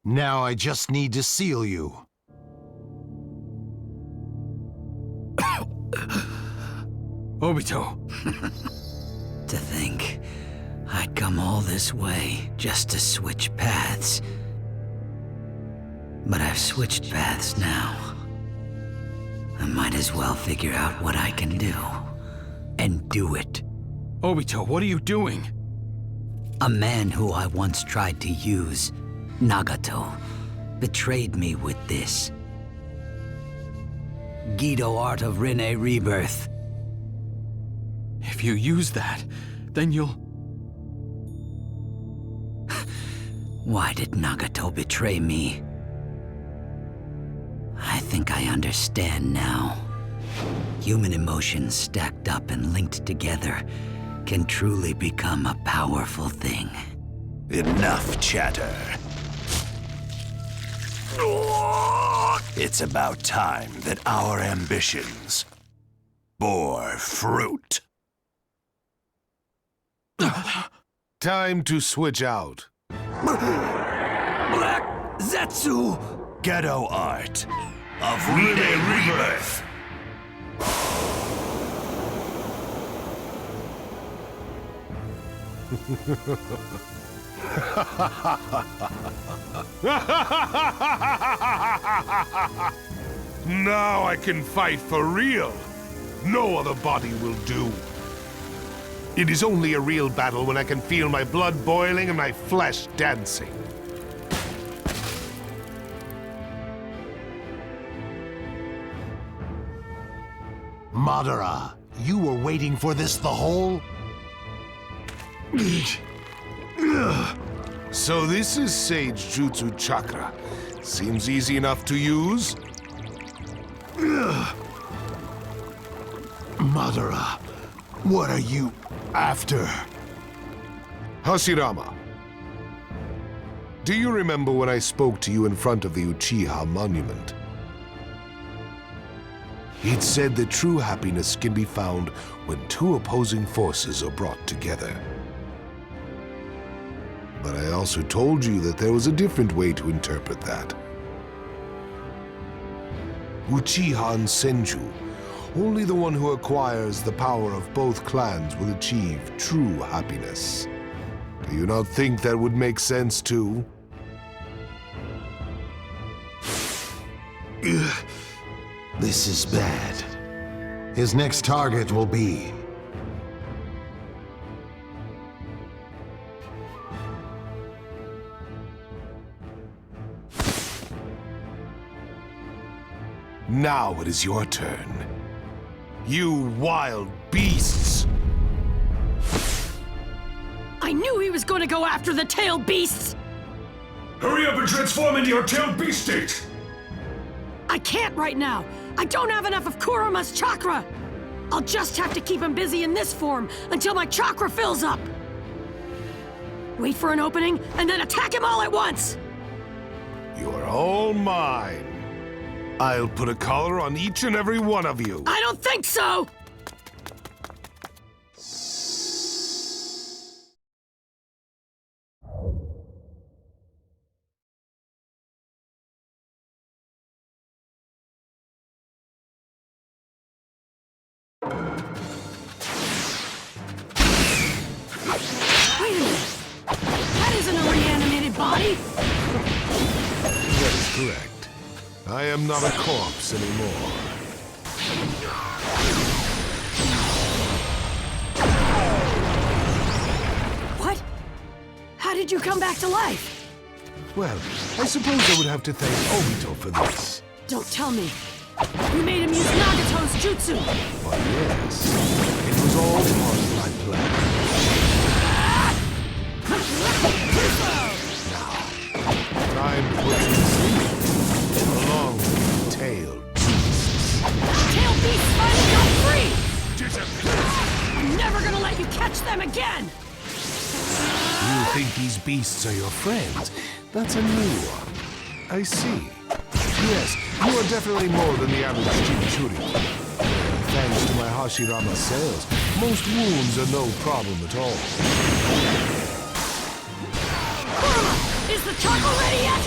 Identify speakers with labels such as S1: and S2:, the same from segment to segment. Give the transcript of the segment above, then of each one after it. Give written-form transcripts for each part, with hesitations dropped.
S1: Now I just need to seal you.
S2: Obito.
S3: To think I'd come all this way just to switch paths. But I've switched paths now. I might as well figure out what I can do. And do it.
S2: Obito, what are you doing?
S3: A man who I once tried to use, Nagato, betrayed me with this. Gedo Art of Rinne Rebirth.
S2: If you use that, then you'll...
S3: Why did Nagato betray me? I think I understand now. Human emotions stacked up and linked together can truly become a powerful thing.
S4: Enough chatter. It's about time that our ambitions bore fruit.
S1: Time to switch out.
S3: Black Zetsu!
S4: Ghetto art of Rinne Rebirth.
S1: Now I can fight for real. No other body will do. It is only a real battle when I can feel my blood boiling and my flesh dancing. Madara, you were waiting for this the whole... So this is Sage Jutsu Chakra. Seems easy enough to use. Madara, what are you after? Hashirama, do you remember when I spoke to you in front of the Uchiha monument? He'd said that true happiness can be found when two opposing forces are brought together. But I also told you that there was a different way to interpret that. Uchiha and Senju, only the one who acquires the power of both clans will achieve true happiness. Do you not think that would make sense too? This is bad. His next target will be... Now it is your turn. You wild beasts!
S5: I knew he was going to go after the tailed beasts!
S6: Hurry up and transform into your tailed beast state!
S5: I can't right now! I don't have enough of Kuruma's chakra! I'll just have to keep him busy in this form until my chakra fills up! Wait for an opening, and then attack him all at once!
S1: You're all mine. I'll put a collar on each and every one of you.
S5: I don't think so! Wait a minute! That isn't a reanimated body!
S1: That is correct. I am not a corpse anymore.
S5: What? How did you come back to life?
S1: Well, I suppose I would have to thank Obito for this.
S5: Don't tell me. You made him use Nagato's jutsu!
S1: But yes, it was all part of my plan. Now, time to put you to sleep, along with the tailed beasts.
S5: Tailed beasts finally got free! I'm never gonna let you catch them again!
S1: You think these beasts are your friends? That's a new one. I see. Yes, you are definitely more than the average Jinchuriki. Thanks to my Hashirama cells, most wounds are no problem at all.
S5: Kuruma, is the chakra ready yet?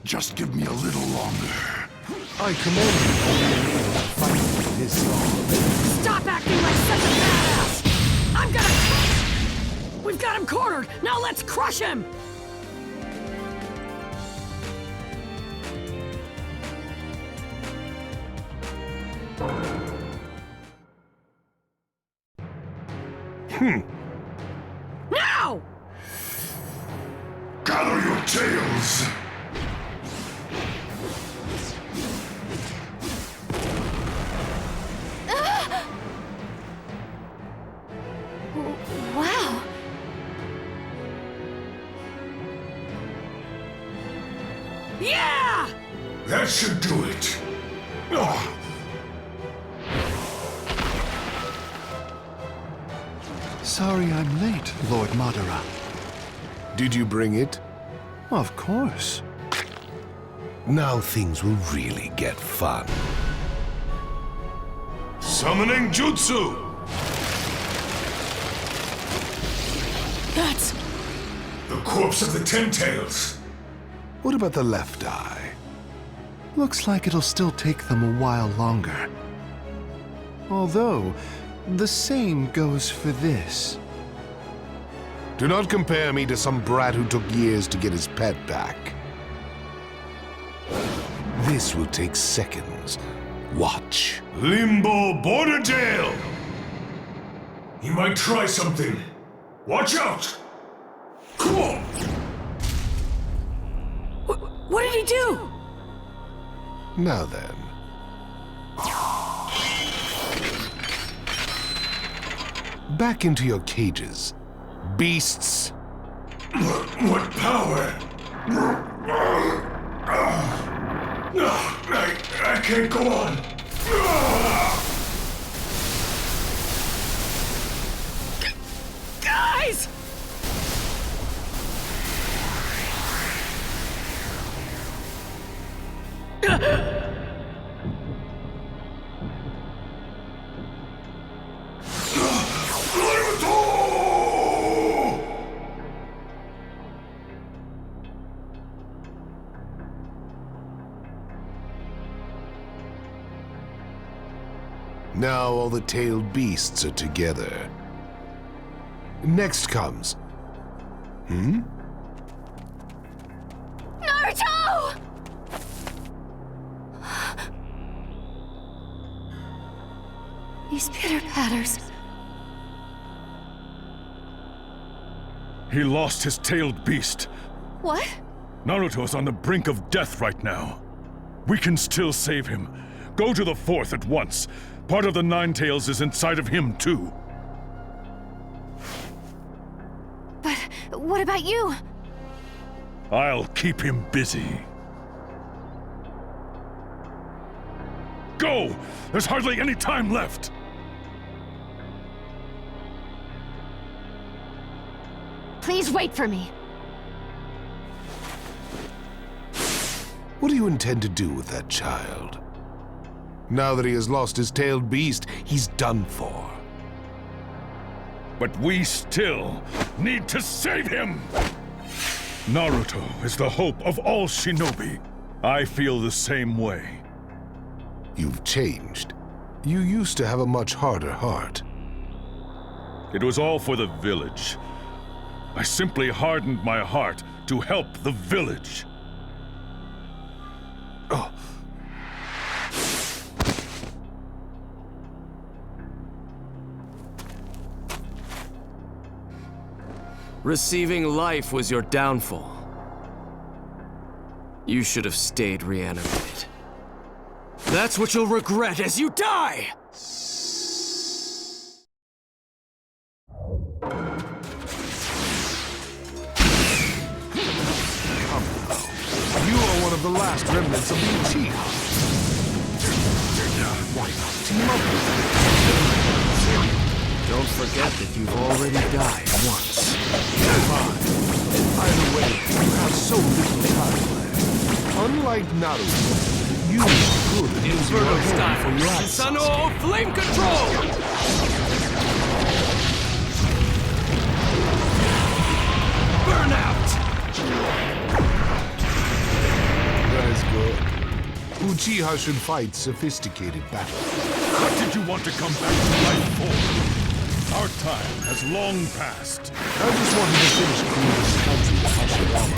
S4: Just give me a little longer.
S1: I commend you for being able to fight me this long.
S5: Stop acting like such a badass! I'm gonna... We've got him cornered! Now let's crush him! Now!
S6: Gather your tails!
S7: Wow.
S5: Yeah!
S6: That should do it. Ah.
S8: Sorry I'm late, Lord Madara.
S1: Did you bring it?
S8: Of course.
S1: Now things will really get fun.
S6: Summoning Jutsu!
S5: That's...
S6: The corpse of the Ten Tails!
S1: What about the left eye?
S8: Looks like it'll still take them a while longer. Although, the same goes for this.
S1: Do not compare me to some brat who took years to get his pet back. This will take seconds. Watch.
S6: Limbo Bordertail! He might try something. Watch out! Cool!
S5: What did he do?
S1: Now then. Back into your cages, beasts.
S6: What power? I can't go on.
S5: Guys!
S1: Now all the tailed beasts are together. Next comes...
S7: Naruto! These pitter-patters.
S6: He lost his tailed beast.
S7: What?
S6: Naruto's on the brink of death right now. We can still save him. Go to the fourth at once. Part of the Nine Tails is inside of him, too.
S7: But what about you?
S6: I'll keep him busy. Go! There's hardly any time left!
S7: Please wait for me.
S1: What do you intend to do with that child? Now that he has lost his tailed beast, he's done for.
S6: But we still need to save him! Naruto is the hope of all shinobi. I feel the same way.
S1: You've changed. You used to have a much harder heart.
S6: It was all for the village. I simply hardened my heart to help the village.
S1: Oh.
S2: Receiving life was your downfall. You should have stayed reanimated. That's what you'll regret as you die!
S1: You are one of the last remnants of the Uchiha. Why not team up with me?
S2: Don't forget that you've already died once.
S1: Fine. Either way, you have so little time left. Unlike Naruto, you are good at using your hand for your actions.
S2: Susanoo Flame Control! Burnout!
S1: good. Uchiha should fight sophisticated battles.
S6: What did you want to come back to life for? Our time has long passed.
S1: I just wanted to finish creating the country to Hashirama.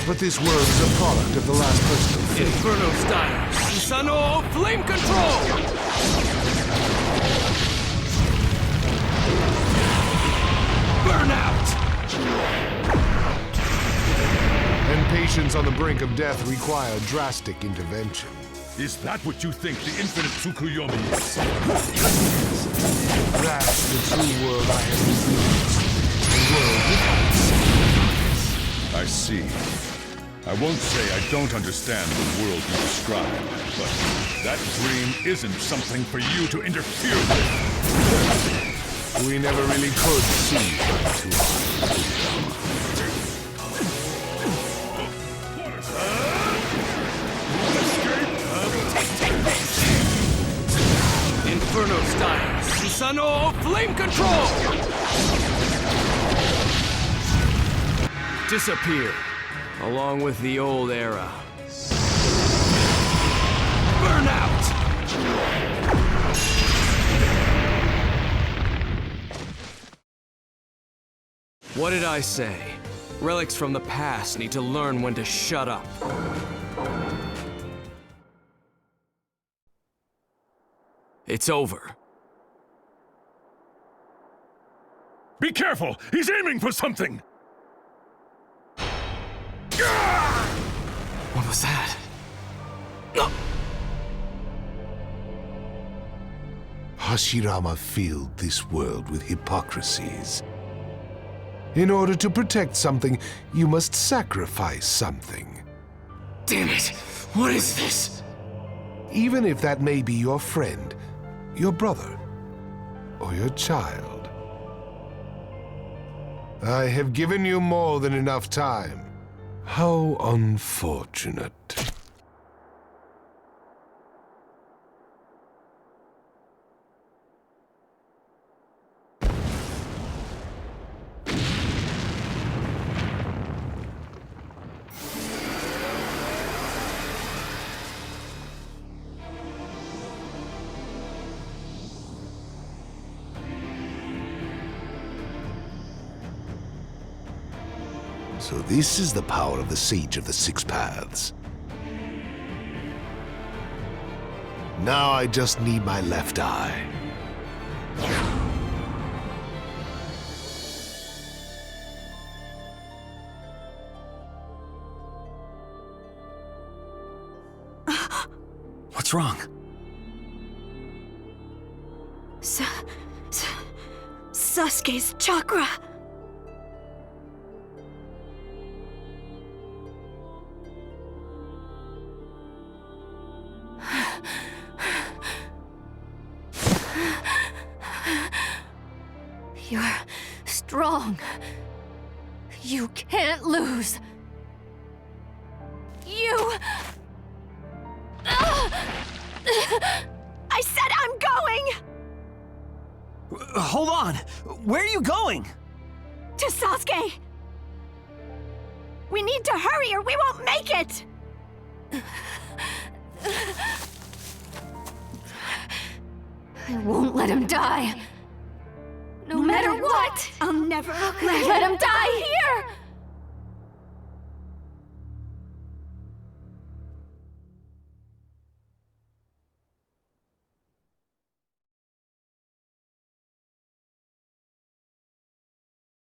S1: But this world is a product of the last person.
S2: Inferno style. Susano flame control! Burnout!
S1: And patients on the brink of death require drastic intervention.
S6: Is that what you think the infinite Tsukuyomi is?
S1: That's the true world I have refused. A world without sin.
S6: I see. I won't say I don't understand the world you describe, but that dream isn't something for you to interfere with.
S1: We never really could see eye to eye.
S2: Inferno style. Susano flame control! Disappear, along with the old era. Burnout! What did I say? Relics from the past need to learn when to shut up. It's over.
S6: Be careful! He's aiming for something!
S2: What was that?
S1: Hashirama filled this world with hypocrisies. In order to protect something, you must sacrifice something.
S2: Damn it! What is this?
S1: Even if that may be your friend, your brother, or your child. I have given you more than enough time. How unfortunate. So this is the power of the Sage of the Six Paths. Now I just need my left eye.
S2: What's wrong?
S5: Sasuke's chakra!
S7: You're strong. You can't lose. You... I said I'm going!
S2: Hold on! Where are you going?
S5: To Sasuke! We need to hurry or we won't make it!
S7: I won't let him die. No matter what!
S5: I'll never
S7: Let him die here!